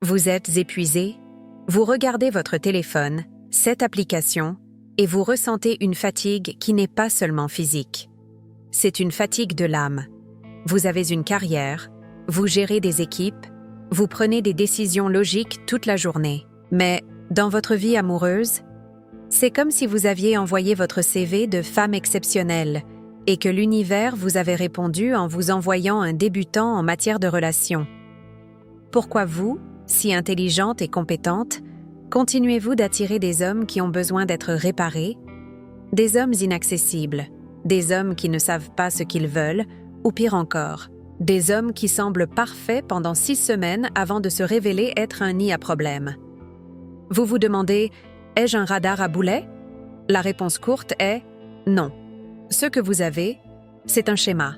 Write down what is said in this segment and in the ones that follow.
Vous êtes épuisé, vous regardez votre téléphone, cette application, et vous ressentez une fatigue qui n'est pas seulement physique. C'est une fatigue de l'âme. Vous avez une carrière, vous gérez des équipes, vous prenez des décisions logiques toute la journée. Mais dans votre vie amoureuse, c'est comme si vous aviez envoyé votre CV de femme exceptionnelle et que l'univers vous avait répondu en vous envoyant un débutant en matière de relations. Pourquoi vous, si intelligente et compétente, continuez-vous d'attirer des hommes qui ont besoin d'être réparés? Des hommes inaccessibles, des hommes qui ne savent pas ce qu'ils veulent, ou pire encore, des hommes qui semblent parfaits pendant 6 semaines avant de se révéler être un nid à problème. Vous vous demandez, ai-je un radar à boulets? La réponse courte est non. Ce que vous avez, c'est un schéma.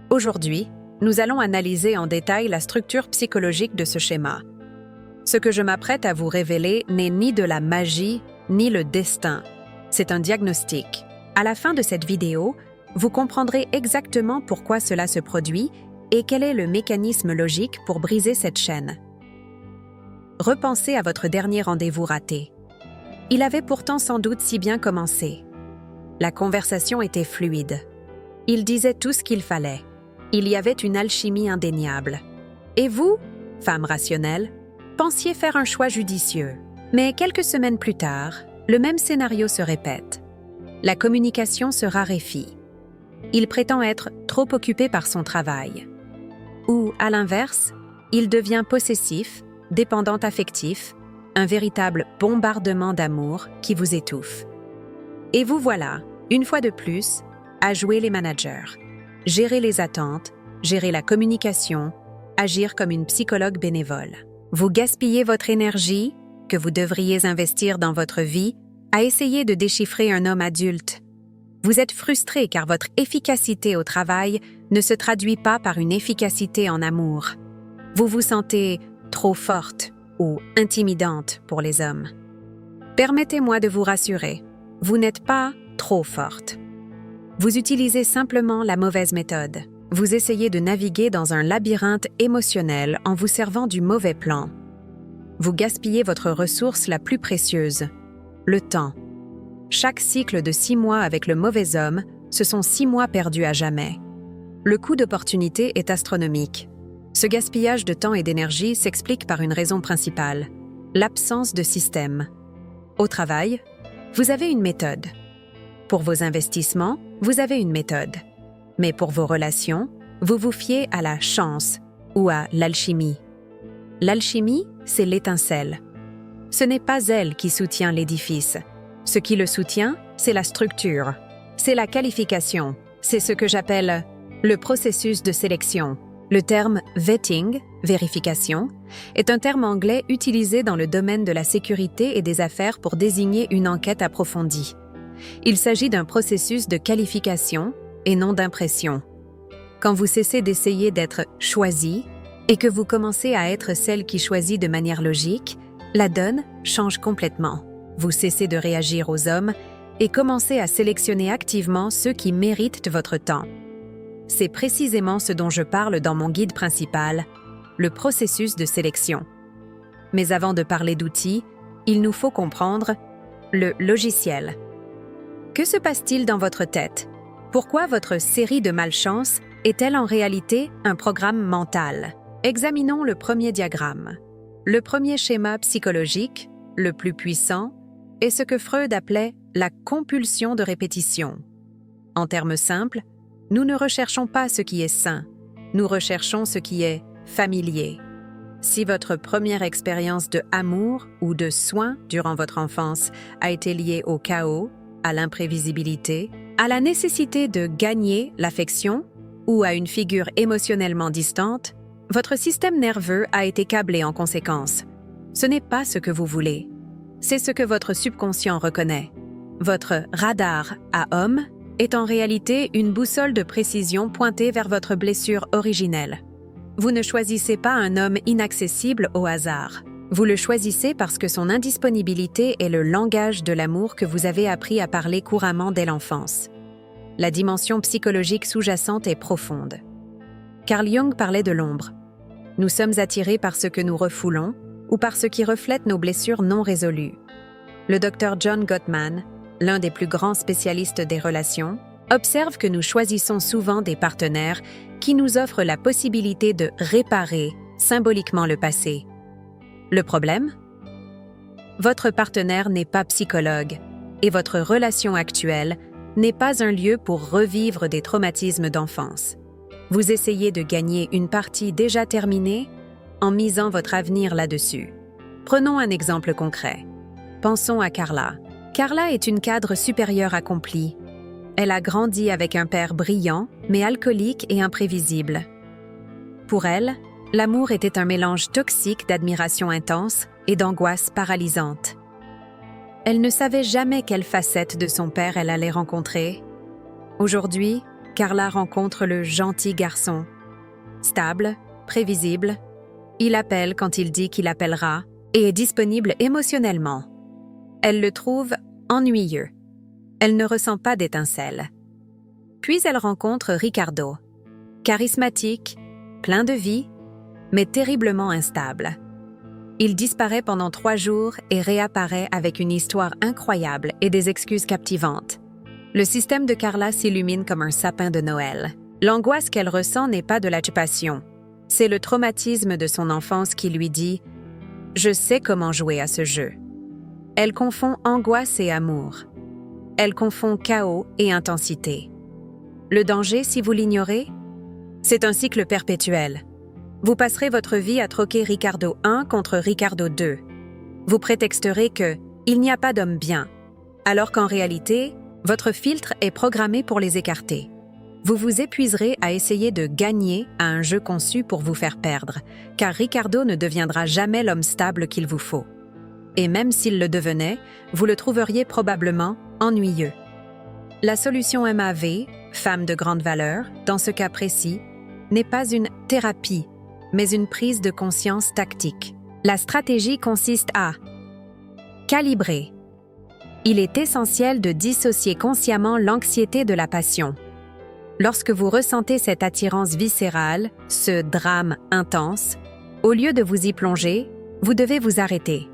Aujourd'hui, nous allons analyser en détail la structure psychologique de ce schéma. Ce que je m'apprête à vous révéler n'est ni de la magie, ni le destin. C'est un diagnostic. À la fin de cette vidéo, vous comprendrez exactement pourquoi cela se produit et quel est le mécanisme logique pour briser cette chaîne. Repensez à votre dernier rendez-vous raté. Il avait pourtant sans doute si bien commencé. La conversation était fluide. Il disait tout ce qu'il fallait. Il y avait une alchimie indéniable. Et vous, femme rationnelle, pensiez faire un choix judicieux. Mais quelques semaines plus tard, le même scénario se répète. La communication se raréfie. Il prétend être trop occupé par son travail. Ou, à l'inverse, il devient possessif, dépendant affectif, un véritable bombardement d'amour qui vous étouffe. Et vous voilà, une fois de plus, à jouer les managers, gérer les attentes, gérer la communication, agir comme une psychologue bénévole. Vous gaspillez votre énergie, que vous devriez investir dans votre vie, à essayer de déchiffrer un homme adulte. Vous êtes frustré car votre efficacité au travail ne se traduit pas par une efficacité en amour. Vous vous sentez trop forte ou intimidante pour les hommes. Permettez-moi de vous rassurer, vous n'êtes pas trop forte. Vous utilisez simplement la mauvaise méthode. Vous essayez de naviguer dans un labyrinthe émotionnel en vous servant du mauvais plan. Vous gaspillez votre ressource la plus précieuse, le temps. Chaque cycle de 6 mois avec le mauvais homme, ce sont 6 mois perdus à jamais. Le coût d'opportunité est astronomique. Ce gaspillage de temps et d'énergie s'explique par une raison principale, l'absence de système. Au travail, vous avez une méthode. Pour vos investissements, vous avez une méthode. Mais pour vos relations, vous vous fiez à la chance ou à l'alchimie. L'alchimie, c'est l'étincelle. Ce n'est pas elle qui soutient l'édifice. Ce qui le soutient, c'est la structure. C'est la qualification. C'est ce que j'appelle le processus de sélection. Le terme « vetting », vérification, est un terme anglais utilisé dans le domaine de la sécurité et des affaires pour désigner une enquête approfondie. Il s'agit d'un processus de qualification et non d'impression. Quand vous cessez d'essayer d'être choisi et que vous commencez à être celle qui choisit de manière logique, la donne change complètement. Vous cessez de réagir aux hommes et commencez à sélectionner activement ceux qui méritent votre temps. C'est précisément ce dont je parle dans mon guide principal, le processus de sélection. Mais avant de parler d'outils, il nous faut comprendre le logiciel. Que se passe-t-il dans votre tête? Pourquoi votre série de malchance est-elle en réalité un programme mental? Examinons le premier diagramme. Le premier schéma psychologique, le plus puissant, est ce que Freud appelait la compulsion de répétition. En termes simples, nous ne recherchons pas ce qui est sain, nous recherchons ce qui est familier. Si votre première expérience de amour ou de soin durant votre enfance a été liée au chaos, à l'imprévisibilité, à la nécessité de gagner l'affection ou à une figure émotionnellement distante, votre système nerveux a été câblé en conséquence. Ce n'est pas ce que vous voulez. C'est ce que votre subconscient reconnaît. Votre radar à homme est en réalité une boussole de précision pointée vers votre blessure originelle. Vous ne choisissez pas un homme inaccessible au hasard. Vous le choisissez parce que son indisponibilité est le langage de l'amour que vous avez appris à parler couramment dès l'enfance. La dimension psychologique sous-jacente est profonde. Carl Jung parlait de l'ombre. Nous sommes attirés par ce que nous refoulons ou par ce qui reflète nos blessures non résolues. Le docteur John Gottman, l'un des plus grands spécialistes des relations, observe que nous choisissons souvent des partenaires qui nous offrent la possibilité de réparer symboliquement le passé. Le problème? Votre partenaire n'est pas psychologue et votre relation actuelle n'est pas un lieu pour revivre des traumatismes d'enfance. Vous essayez de gagner une partie déjà terminée en misant votre avenir là-dessus. Prenons un exemple concret. Pensons à Carla. Carla est une cadre supérieure accomplie. Elle a grandi avec un père brillant, mais alcoolique et imprévisible. Pour elle, l'amour était un mélange toxique d'admiration intense et d'angoisse paralysante. Elle ne savait jamais quelle facette de son père elle allait rencontrer. Aujourd'hui, Carla rencontre le gentil garçon. Stable, prévisible, il appelle quand il dit qu'il appellera et est disponible émotionnellement. Elle le trouve ennuyeux. Elle ne ressent pas d'étincelle. Puis elle rencontre Ricardo. Charismatique, plein de vie, mais terriblement instable. Il disparaît pendant 3 jours et réapparaît avec une histoire incroyable et des excuses captivantes. Le système de Carla s'illumine comme un sapin de Noël. L'angoisse qu'elle ressent n'est pas de la passion. C'est le traumatisme de son enfance qui lui dit « Je sais comment jouer à ce jeu ». Elle confond angoisse et amour. Elle confond chaos et intensité. Le danger, si vous l'ignorez, c'est un cycle perpétuel. Vous passerez votre vie à troquer Ricardo 1 contre Ricardo 2. Vous prétexterez que « il n'y a pas d'homme bien », alors qu'en réalité, votre filtre est programmé pour les écarter. Vous vous épuiserez à essayer de gagner à un jeu conçu pour vous faire perdre, car Ricardo ne deviendra jamais l'homme stable qu'il vous faut. Et même s'il le devenait, vous le trouveriez probablement ennuyeux. La solution MAV, femme de grande valeur, dans ce cas précis, n'est pas une thérapie, mais une prise de conscience tactique. La stratégie consiste à calibrer. Il est essentiel de dissocier consciemment l'anxiété de la passion. Lorsque vous ressentez cette attirance viscérale, ce drame intense, au lieu de vous y plonger, vous devez vous arrêter.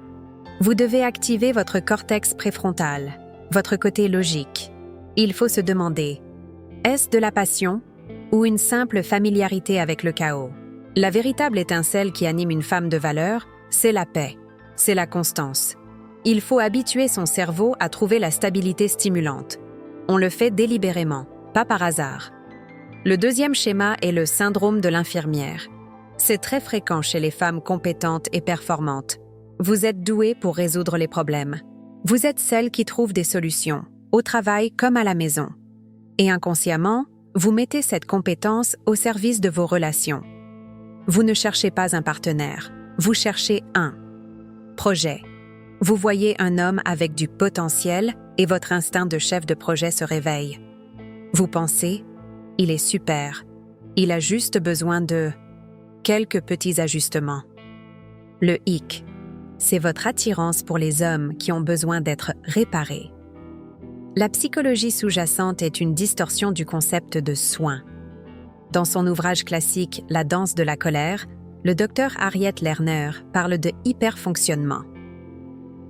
Vous devez activer votre cortex préfrontal, votre côté logique. Il faut se demander, est-ce de la passion ou une simple familiarité avec le chaos? La véritable étincelle qui anime une femme de valeur, c'est la paix, c'est la constance. Il faut habituer son cerveau à trouver la stabilité stimulante. On le fait délibérément, pas par hasard. Le deuxième schéma est le syndrome de l'infirmière. C'est très fréquent chez les femmes compétentes et performantes. Vous êtes douée pour résoudre les problèmes. Vous êtes celle qui trouve des solutions, au travail comme à la maison. Et inconsciemment, vous mettez cette compétence au service de vos relations. Vous ne cherchez pas un partenaire, vous cherchez un projet. Vous voyez un homme avec du potentiel et votre instinct de chef de projet se réveille. Vous pensez, il est super, il a juste besoin de quelques petits ajustements. Le hic, c'est votre attirance pour les hommes qui ont besoin d'être réparés. La psychologie sous-jacente est une distorsion du concept de soin. Dans son ouvrage classique « La danse de la colère », le docteur Harriet Lerner parle de hyperfonctionnement.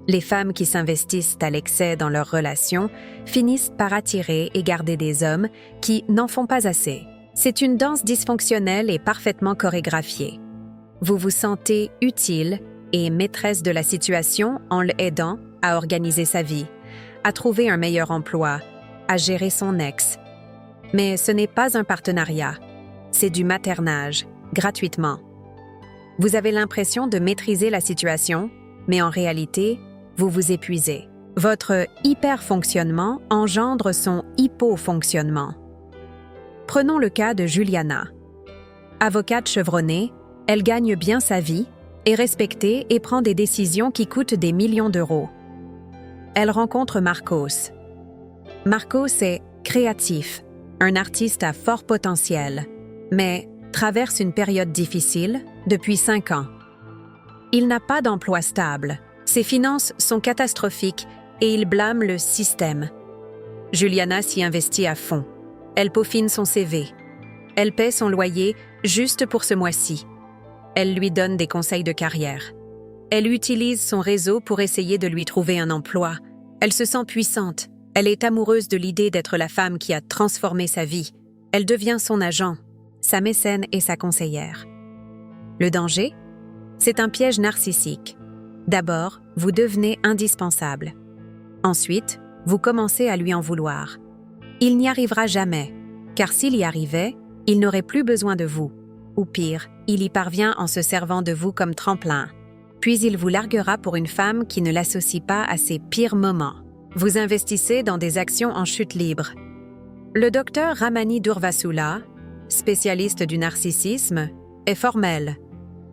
Les femmes qui s'investissent à l'excès dans leurs relations finissent par attirer et garder des hommes qui n'en font pas assez. C'est une danse dysfonctionnelle et parfaitement chorégraphiée. Vous vous sentez utile et maîtresse de la situation en l'aidant à organiser sa vie, à trouver un meilleur emploi, à gérer son ex. Mais ce n'est pas un partenariat, c'est du maternage, gratuitement. Vous avez l'impression de maîtriser la situation, mais en réalité, vous vous épuisez. Votre hyperfonctionnement engendre son hypofonctionnement. Prenons le cas de Juliana. Avocate chevronnée, elle gagne bien sa vie, est respectée et prend des décisions qui coûtent des millions d'euros. Elle rencontre Marcos. Marcos est créatif, un artiste à fort potentiel, mais traverse une période difficile depuis 5 ans. Il n'a pas d'emploi stable, ses finances sont catastrophiques et il blâme le système. Juliana s'y investit à fond. Elle peaufine son CV. Elle paie son loyer juste pour ce mois-ci. Elle lui donne des conseils de carrière. Elle utilise son réseau pour essayer de lui trouver un emploi. Elle se sent puissante. Elle est amoureuse de l'idée d'être la femme qui a transformé sa vie. Elle devient son agent, sa mécène et sa conseillère. Le danger? C'est un piège narcissique. D'abord, vous devenez indispensable. Ensuite, vous commencez à lui en vouloir. Il n'y arrivera jamais, car s'il y arrivait, il n'aurait plus besoin de vous. Ou pire, il y parvient en se servant de vous comme tremplin. Puis il vous larguera pour une femme qui ne l'associe pas à ses pires moments. Vous investissez dans des actions en chute libre. Le docteur Ramani Durvasula, spécialiste du narcissisme, est formel.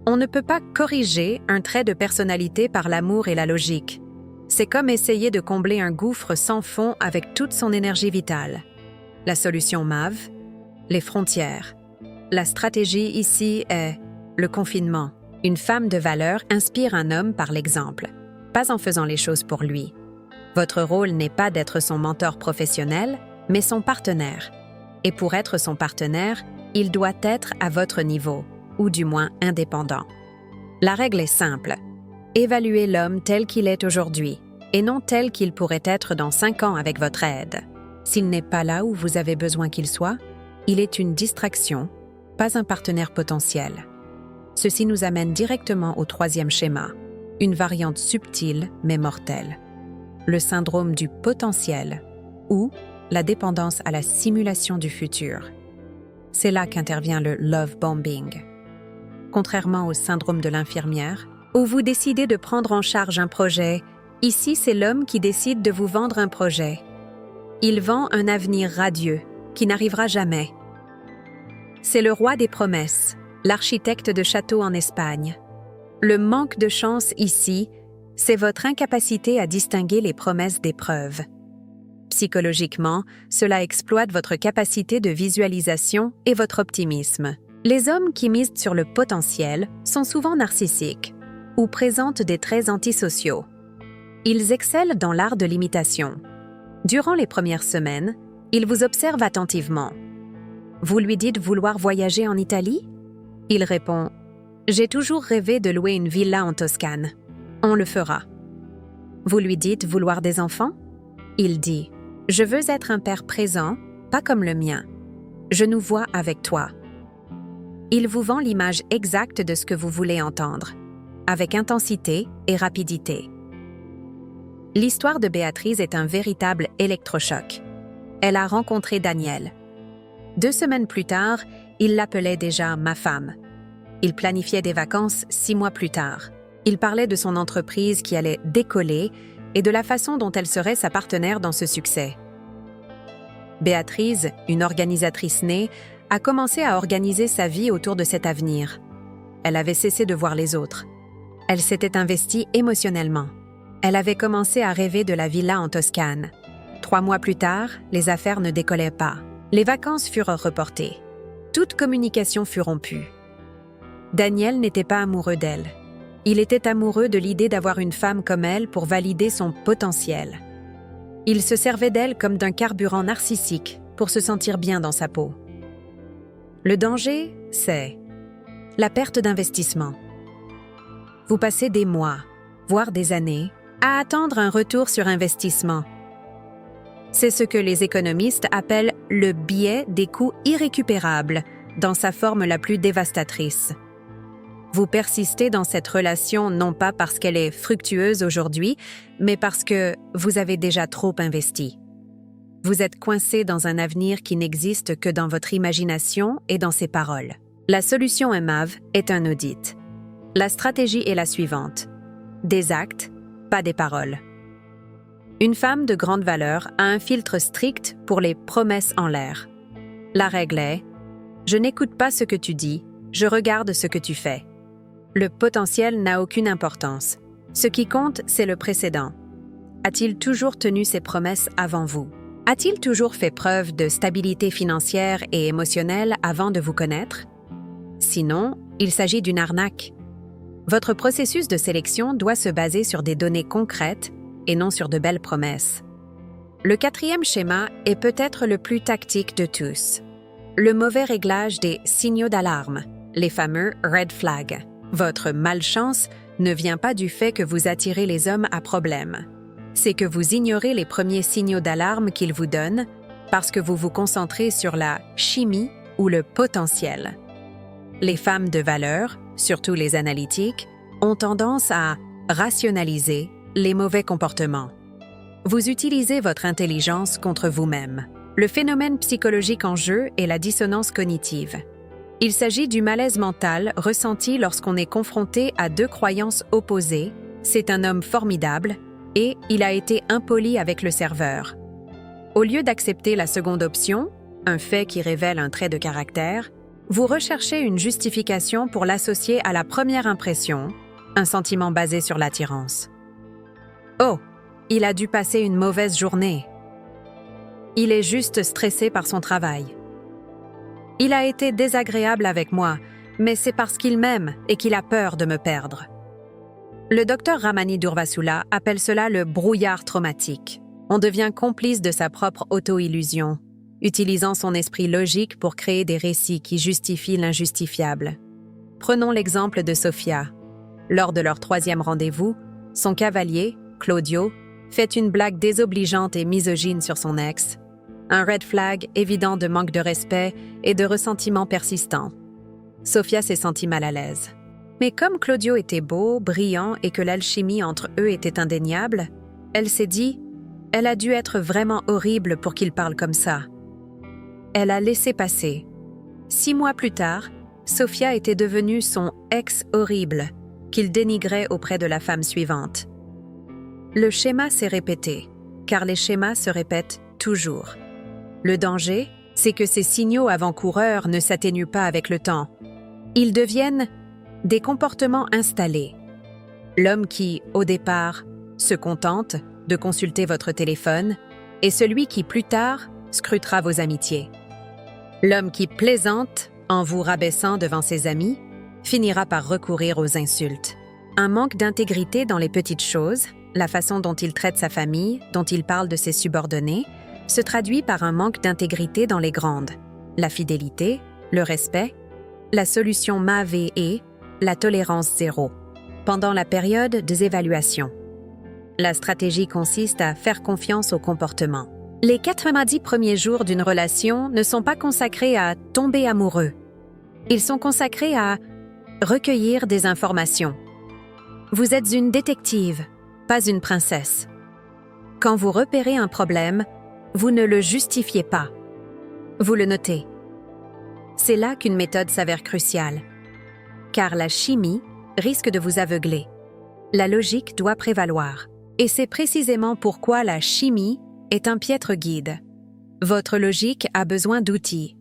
On ne peut pas corriger un trait de personnalité par l'amour et la logique. C'est comme essayer de combler un gouffre sans fond avec toute son énergie vitale. La solution MAV, les frontières. La stratégie ici est le confinement. Une femme de valeur inspire un homme par l'exemple, pas en faisant les choses pour lui. Votre rôle n'est pas d'être son mentor professionnel, mais son partenaire. Et pour être son partenaire, il doit être à votre niveau, ou du moins indépendant. La règle est simple. Évaluez l'homme tel qu'il est aujourd'hui, et non tel qu'il pourrait être dans 5 ans avec votre aide. S'il n'est pas là où vous avez besoin qu'il soit, il est une distraction, pas un partenaire potentiel. Ceci nous amène directement au 3e schéma, une variante subtile mais mortelle. Le syndrome du potentiel ou la dépendance à la simulation du futur. C'est là qu'intervient le love bombing. Contrairement au syndrome de l'infirmière, où vous décidez de prendre en charge un projet, ici c'est l'homme qui décide de vous vendre un projet. Il vend un avenir radieux, qui n'arrivera jamais. C'est le roi des promesses, l'architecte de châteaux en Espagne. Le manque de chance ici, c'est votre incapacité à distinguer les promesses des preuves. Psychologiquement, cela exploite votre capacité de visualisation et votre optimisme. Les hommes qui misent sur le potentiel sont souvent narcissiques ou présentent des traits antisociaux. Ils excellent dans l'art de l'imitation. Durant les premières semaines, ils vous observent attentivement. Vous lui dites vouloir voyager en Italie? Il répond « J'ai toujours rêvé de louer une villa en Toscane. On le fera. » Vous lui dites vouloir des enfants? Il dit « Je veux être un père présent, pas comme le mien. Je nous vois avec toi. » Il vous vend l'image exacte de ce que vous voulez entendre, avec intensité et rapidité. L'histoire de Béatrice est un véritable électrochoc. Elle a rencontré Daniel. 2 semaines plus tard, il l'appelait déjà « ma femme ». Il planifiait des vacances 6 mois plus tard. Il parlait de son entreprise qui allait décoller et de la façon dont elle serait sa partenaire dans ce succès. Béatrice, une organisatrice née, a commencé à organiser sa vie autour de cet avenir. Elle avait cessé de voir les autres. Elle s'était investie émotionnellement. Elle avait commencé à rêver de la villa en Toscane. 3 mois plus tard, les affaires ne décollaient pas. Les vacances furent reportées. Toute communication fut rompue. Daniel n'était pas amoureux d'elle. Il était amoureux de l'idée d'avoir une femme comme elle pour valider son potentiel. Il se servait d'elle comme d'un carburant narcissique pour se sentir bien dans sa peau. Le danger, c'est la perte d'investissement. Vous passez des mois, voire des années, à attendre un retour sur investissement. C'est ce que les économistes appellent le biais des coûts irrécupérables, dans sa forme la plus dévastatrice. Vous persistez dans cette relation non pas parce qu'elle est fructueuse aujourd'hui, mais parce que vous avez déjà trop investi. Vous êtes coincé dans un avenir qui n'existe que dans votre imagination et dans ses paroles. La solution MAV est un audit. La stratégie est la suivante. Des actes, pas des paroles. Une femme de grande valeur a un filtre strict pour les promesses en l'air. La règle est « Je n'écoute pas ce que tu dis, je regarde ce que tu fais ». Le potentiel n'a aucune importance. Ce qui compte, c'est le précédent. A-t-il toujours tenu ses promesses avant vous? A-t-il toujours fait preuve de stabilité financière et émotionnelle avant de vous connaître? Sinon, il s'agit d'une arnaque. Votre processus de sélection doit se baser sur des données concrètes et non sur de belles promesses. Le 4e schéma est peut-être le plus tactique de tous. Le mauvais réglage des signaux d'alarme, les fameux red flags. Votre malchance ne vient pas du fait que vous attirez les hommes à problème. C'est que vous ignorez les premiers signaux d'alarme qu'ils vous donnent parce que vous vous concentrez sur la chimie ou le potentiel. Les femmes de valeur, surtout les analytiques, ont tendance à rationaliser les mauvais comportements. Vous utilisez votre intelligence contre vous-même. Le phénomène psychologique en jeu est la dissonance cognitive. Il s'agit du malaise mental ressenti lorsqu'on est confronté à deux croyances opposées. C'est un homme formidable et il a été impoli avec le serveur. Au lieu d'accepter la seconde option, un fait qui révèle un trait de caractère, vous recherchez une justification pour l'associer à la première impression, un sentiment basé sur l'attirance. Oh, il a dû passer une mauvaise journée. Il est juste stressé par son travail. Il a été désagréable avec moi, mais c'est parce qu'il m'aime et qu'il a peur de me perdre. Le docteur Ramani Durvasula appelle cela le brouillard traumatique. On devient complice de sa propre auto-illusion, utilisant son esprit logique pour créer des récits qui justifient l'injustifiable. Prenons l'exemple de Sofia. Lors de leur 3e rendez-vous, son cavalier, Claudio, fait une blague désobligeante et misogyne sur son ex, un red flag évident de manque de respect et de ressentiment persistant. Sofia s'est sentie mal à l'aise. Mais comme Claudio était beau, brillant et que l'alchimie entre eux était indéniable, elle s'est dit « Elle a dû être vraiment horrible pour qu'il parle comme ça. » Elle a laissé passer. 6 mois plus tard, Sofia était devenue son ex horrible, qu'il dénigrait auprès de la femme suivante. Le schéma s'est répété, car les schémas se répètent toujours. Le danger, c'est que ces signaux avant-coureurs ne s'atténuent pas avec le temps. Ils deviennent des comportements installés. L'homme qui, au départ, se contente de consulter votre téléphone est celui qui, plus tard, scrutera vos amitiés. L'homme qui plaisante en vous rabaissant devant ses amis finira par recourir aux insultes. Un manque d'intégrité dans les petites choses, la façon dont il traite sa famille, dont il parle de ses subordonnés, se traduit par un manque d'intégrité dans les grandes. La fidélité, le respect, la solution MAVE, la tolérance zéro. Pendant la période des évaluations. La stratégie consiste à faire confiance au comportement. Les 90 premiers jours d'une relation ne sont pas consacrés à tomber amoureux. Ils sont consacrés à recueillir des informations. Vous êtes une détective, pas une princesse. Quand vous repérez un problème, vous ne le justifiez pas. Vous le notez. C'est là qu'une méthode s'avère cruciale. Car la chimie risque de vous aveugler. La logique doit prévaloir. Et c'est précisément pourquoi la chimie est un piètre guide. Votre logique a besoin d'outils.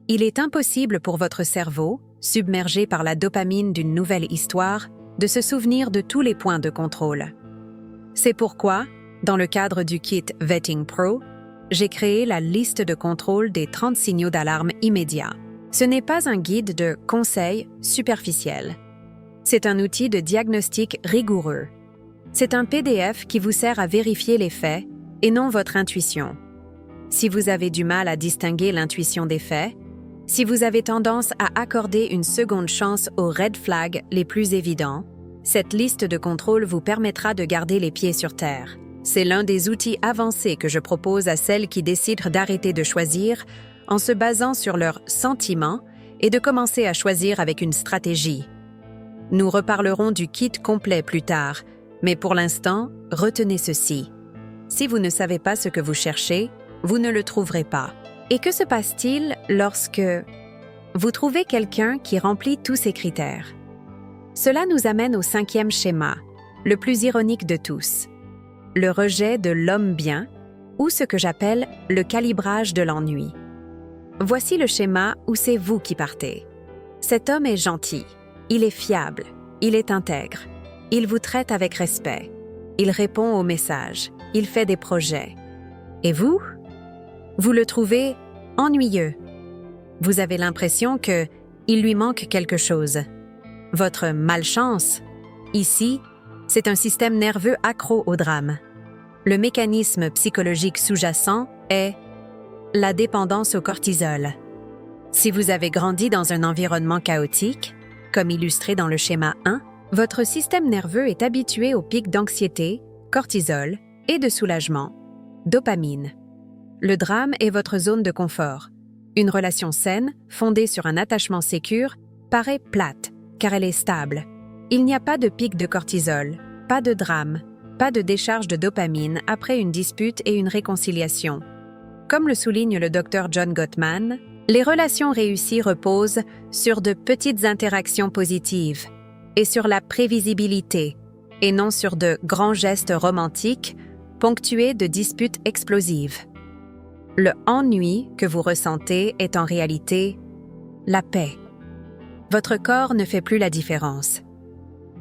Il est impossible pour votre cerveau, submergé par la dopamine d'une nouvelle histoire, de se souvenir de tous les points de contrôle. C'est pourquoi, dans le cadre du kit Vetting Pro, j'ai créé la liste de contrôle des 30 signaux d'alarme immédiats. Ce n'est pas un guide de conseils superficiels. C'est un outil de diagnostic rigoureux. C'est un PDF qui vous sert à vérifier les faits et non votre intuition. Si vous avez du mal à distinguer l'intuition des faits, si vous avez tendance à accorder une seconde chance aux red flags les plus évidents, cette liste de contrôle vous permettra de garder les pieds sur terre. C'est l'un des outils avancés que je propose à celles qui décident d'arrêter de choisir en se basant sur leurs sentiments et de commencer à choisir avec une stratégie. Nous reparlerons du kit complet plus tard, mais pour l'instant, retenez ceci. Si vous ne savez pas ce que vous cherchez, vous ne le trouverez pas. Et que se passe-t-il lorsque vous trouvez quelqu'un qui remplit tous ces critères? Cela nous amène au 5e schéma, le plus ironique de tous. Le rejet de l'homme bien, ou ce que j'appelle le calibrage de l'ennui. Voici le schéma où c'est vous qui partez. Cet homme est gentil, il est fiable, il est intègre, il vous traite avec respect, il répond aux messages, il fait des projets. Et vous? Vous le trouvez ennuyeux. Vous avez l'impression qu'il lui manque quelque chose. Votre malchance, ici, c'est un système nerveux accro au drame. Le mécanisme psychologique sous-jacent est la dépendance au cortisol. Si vous avez grandi dans un environnement chaotique, comme illustré dans le schéma 1, votre système nerveux est habitué aux pics d'anxiété, cortisol et de soulagement, dopamine. Le drame est votre zone de confort. Une relation saine, fondée sur un attachement sécure, paraît plate, car elle est stable. Il n'y a pas de pic de cortisol, pas de drame, pas de décharge de dopamine après une dispute et une réconciliation. Comme le souligne le Dr John Gottman, les relations réussies reposent sur de petites interactions positives et sur la prévisibilité, et non sur de grands gestes romantiques ponctués de disputes explosives. Le ennui que vous ressentez est en réalité la paix. Votre corps ne fait plus la différence.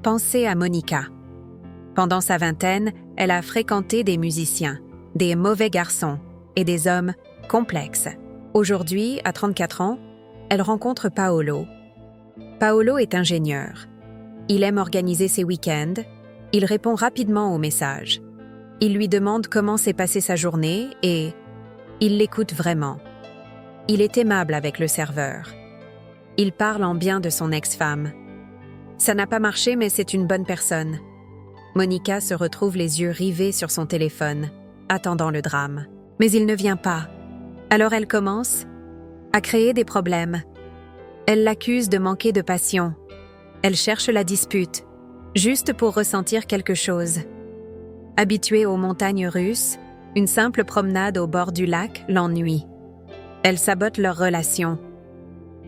Pensez à Monica. Pendant sa vingtaine, elle a fréquenté des musiciens, des mauvais garçons et des hommes complexes. Aujourd'hui, à 34 ans, elle rencontre Paolo. Paolo est ingénieur. Il aime organiser ses week-ends. Il répond rapidement aux messages. Il lui demande comment s'est passée sa journée et il l'écoute vraiment. Il est aimable avec le serveur. Il parle en bien de son ex-femme. Ça n'a pas marché, mais c'est une bonne personne. Monica se retrouve les yeux rivés sur son téléphone, attendant le drame. Mais il ne vient pas. Alors elle commence à créer des problèmes. Elle l'accuse de manquer de passion. Elle cherche la dispute, juste pour ressentir quelque chose. Habituée aux montagnes russes, une simple promenade au bord du lac l'ennuie. Elle sabote leur relation.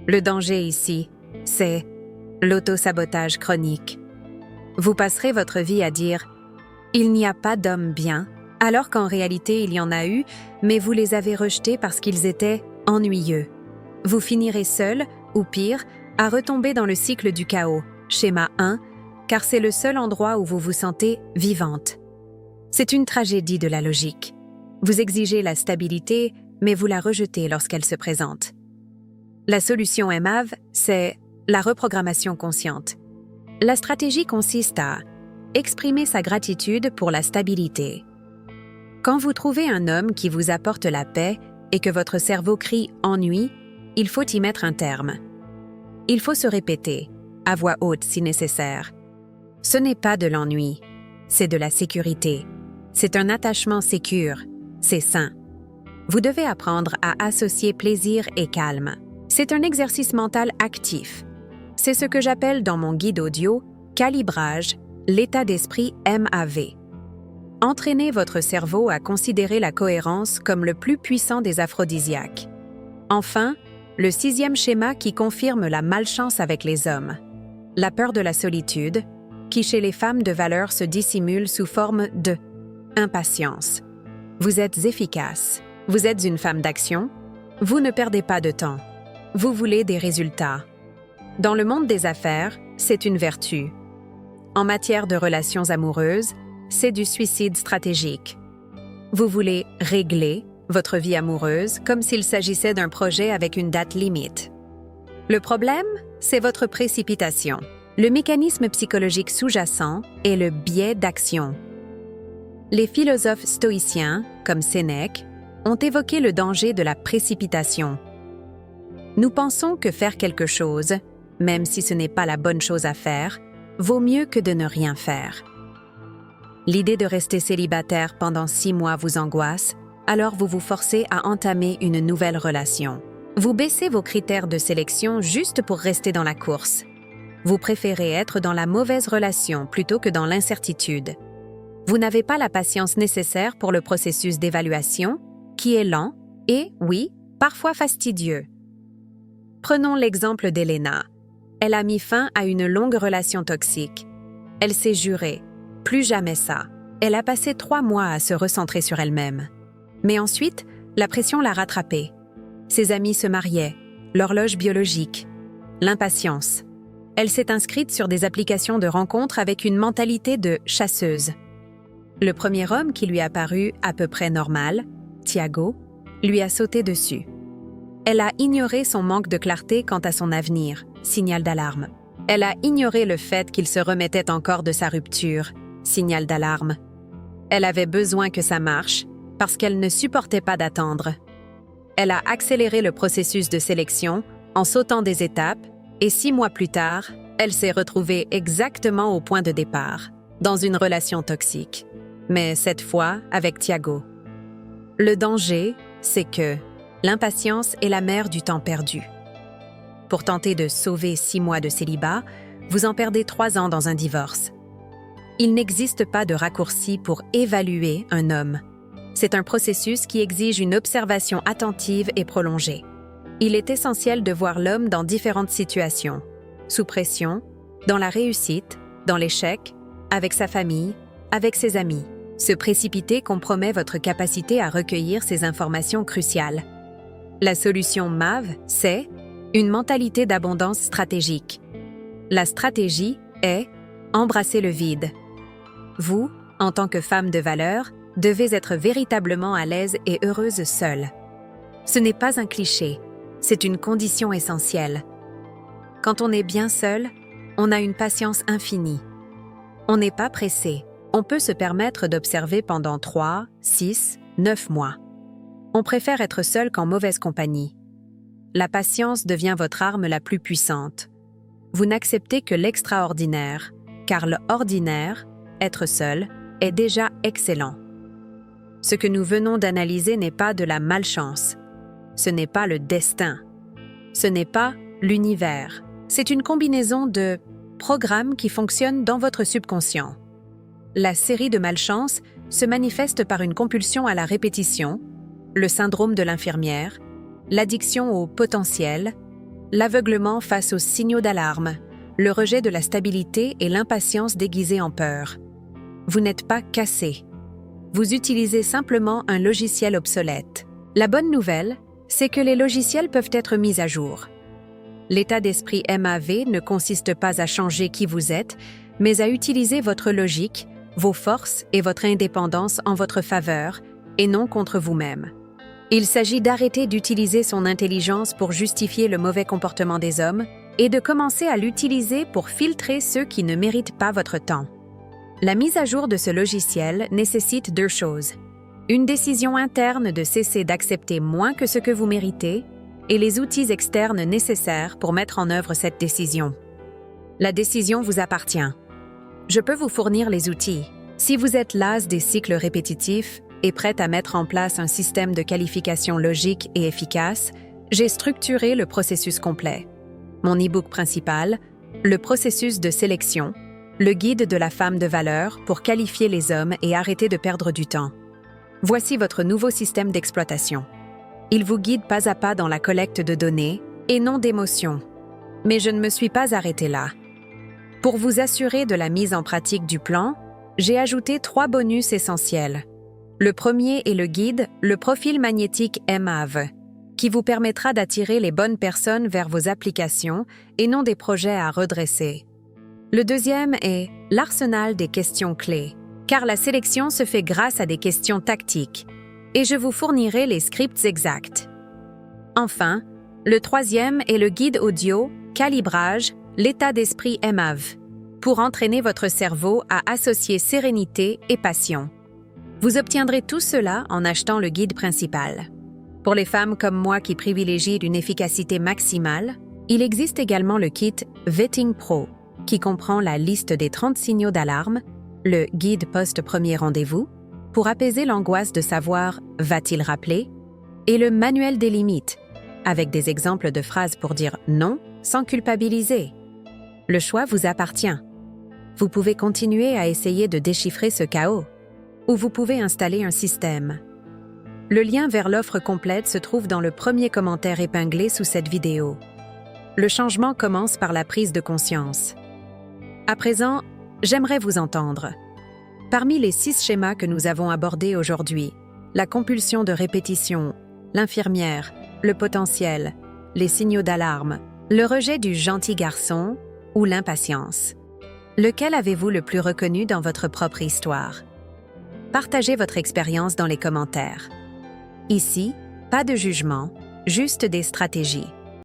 Le danger ici, c'est l'auto-sabotage chronique. Vous passerez votre vie à dire « Il n'y a pas d'homme bien », alors qu'en réalité il y en a eu, mais vous les avez rejetés parce qu'ils étaient ennuyeux. Vous finirez seul, ou pire, à retomber dans le cycle du chaos, schéma 1, car c'est le seul endroit où vous vous sentez vivante. C'est une tragédie de la logique. Vous exigez la stabilité, mais vous la rejetez lorsqu'elle se présente. La solution MAV, c'est la reprogrammation consciente. La stratégie consiste à exprimer sa gratitude pour la stabilité. Quand vous trouvez un homme qui vous apporte la paix et que votre cerveau crie « ennui », il faut y mettre un terme. Il faut se répéter, à voix haute si nécessaire. Ce n'est pas de l'ennui, c'est de la sécurité. C'est un attachement sécure, c'est sain. Vous devez apprendre à associer plaisir et calme. C'est un exercice mental actif. C'est ce que j'appelle dans mon guide audio « Calibrage, l'état d'esprit MAV ». Entraînez votre cerveau à considérer la cohérence comme le plus puissant des aphrodisiaques. Enfin, le 6e schéma qui confirme la malchance avec les hommes. La peur de la solitude, qui chez les femmes de valeur se dissimule sous forme de impatience. Vous êtes efficace. Vous êtes une femme d'action. Vous ne perdez pas de temps. Vous voulez des résultats. Dans le monde des affaires, c'est une vertu. En matière de relations amoureuses, c'est du suicide stratégique. Vous voulez régler votre vie amoureuse comme s'il s'agissait d'un projet avec une date limite. Le problème, c'est votre précipitation. Le mécanisme psychologique sous-jacent est le biais d'action. Les philosophes stoïciens, comme Sénèque, ont évoqué le danger de la précipitation. Nous pensons que faire quelque chose, même si ce n'est pas la bonne chose à faire, vaut mieux que de ne rien faire. L'idée de rester célibataire pendant 6 mois vous angoisse, alors vous vous forcez à entamer une nouvelle relation. Vous baissez vos critères de sélection juste pour rester dans la course. Vous préférez être dans la mauvaise relation plutôt que dans l'incertitude. Vous n'avez pas la patience nécessaire pour le processus d'évaluation, qui est lent et, oui, parfois fastidieux. Prenons l'exemple d'Elena. Elle a mis fin à une longue relation toxique. Elle s'est jurée, plus jamais ça. Elle a passé 3 mois à se recentrer sur elle-même. Mais ensuite, la pression l'a rattrapée. Ses amis se mariaient, l'horloge biologique, l'impatience. Elle s'est inscrite sur des applications de rencontres avec une mentalité de chasseuse. Le premier homme qui lui a paru à peu près normal, Thiago, lui a sauté dessus. Elle a ignoré son manque de clarté quant à son avenir, signal d'alarme. Elle a ignoré le fait qu'il se remettait encore de sa rupture, signal d'alarme. Elle avait besoin que ça marche, parce qu'elle ne supportait pas d'attendre. Elle a accéléré le processus de sélection en sautant des étapes, et 6 mois plus tard, elle s'est retrouvée exactement au point de départ, dans une relation toxique, mais cette fois avec Thiago. Le danger, c'est que l'impatience est la mère du temps perdu. Pour tenter de sauver 6 mois de célibat, vous en perdez 3 ans dans un divorce. Il n'existe pas de raccourci pour évaluer un homme. C'est un processus qui exige une observation attentive et prolongée. Il est essentiel de voir l'homme dans différentes situations, sous pression, dans la réussite, dans l'échec, avec sa famille, avec ses amis. Se précipiter compromet votre capacité à recueillir ces informations cruciales. La solution MAV, c'est une mentalité d'abondance stratégique. La stratégie est embrasser le vide. Vous, en tant que femme de valeur, devez être véritablement à l'aise et heureuse seule. Ce n'est pas un cliché, c'est une condition essentielle. Quand on est bien seul, on a une patience infinie. On n'est pas pressé. On peut se permettre d'observer pendant 3, 6, 9 mois. On préfère être seul qu'en mauvaise compagnie. La patience devient votre arme la plus puissante. Vous n'acceptez que l'extraordinaire, car le ordinaire, être seul, est déjà excellent. Ce que nous venons d'analyser n'est pas de la malchance. Ce n'est pas le destin. Ce n'est pas l'univers. C'est une combinaison de programmes qui fonctionnent dans votre subconscient. La série de malchance se manifeste par une compulsion à la répétition, le syndrome de l'infirmière, l'addiction au potentiel, l'aveuglement face aux signaux d'alarme, le rejet de la stabilité et l'impatience déguisée en peur. Vous n'êtes pas cassé. Vous utilisez simplement un logiciel obsolète. La bonne nouvelle, c'est que les logiciels peuvent être mis à jour. L'état d'esprit MAV ne consiste pas à changer qui vous êtes, mais à utiliser votre logique, vos forces et votre indépendance en votre faveur, et non contre vous-même. Il s'agit d'arrêter d'utiliser son intelligence pour justifier le mauvais comportement des hommes et de commencer à l'utiliser pour filtrer ceux qui ne méritent pas votre temps. La mise à jour de ce logiciel nécessite 2 choses. Une décision interne de cesser d'accepter moins que ce que vous méritez et les outils externes nécessaires pour mettre en œuvre cette décision. La décision vous appartient. Je peux vous fournir les outils. Si vous êtes las des cycles répétitifs et prête à mettre en place un système de qualification logique et efficace, j'ai structuré le processus complet. Mon e-book principal, le processus de sélection, le guide de la femme de valeur pour qualifier les hommes et arrêter de perdre du temps. Voici votre nouveau système d'exploitation. Il vous guide pas à pas dans la collecte de données et non d'émotions. Mais je ne me suis pas arrêtée là. Pour vous assurer de la mise en pratique du plan, j'ai ajouté 3 bonus essentiels. Le premier est le guide, le profil magnétique MAV, qui vous permettra d'attirer les bonnes personnes vers vos applications et non des projets à redresser. Le deuxième est l'arsenal des questions clés, car la sélection se fait grâce à des questions tactiques, et je vous fournirai les scripts exacts. Enfin, le troisième est le guide audio, calibrage, l'état d'esprit MAV, pour entraîner votre cerveau à associer sérénité et passion. Vous obtiendrez tout cela en achetant le guide principal. Pour les femmes comme moi qui privilégient une efficacité maximale, il existe également le kit Vetting Pro, qui comprend la liste des 30 signaux d'alarme, le guide post-premier rendez-vous, pour apaiser l'angoisse de savoir « va-t-il rappeler ?», et le manuel des limites, avec des exemples de phrases pour dire non sans culpabiliser. Le choix vous appartient. Vous pouvez continuer à essayer de déchiffrer ce chaos, ou vous pouvez installer un système. Le lien vers l'offre complète se trouve dans le premier commentaire épinglé sous cette vidéo. Le changement commence par la prise de conscience. À présent, j'aimerais vous entendre. Parmi les 6 schémas que nous avons abordés aujourd'hui, la compulsion de répétition, l'infirmière, le potentiel, les signaux d'alarme, le rejet du gentil garçon ou l'impatience. Lequel avez-vous le plus reconnu dans votre propre histoire? Partagez votre expérience dans les commentaires. Ici, pas de jugement, juste des stratégies.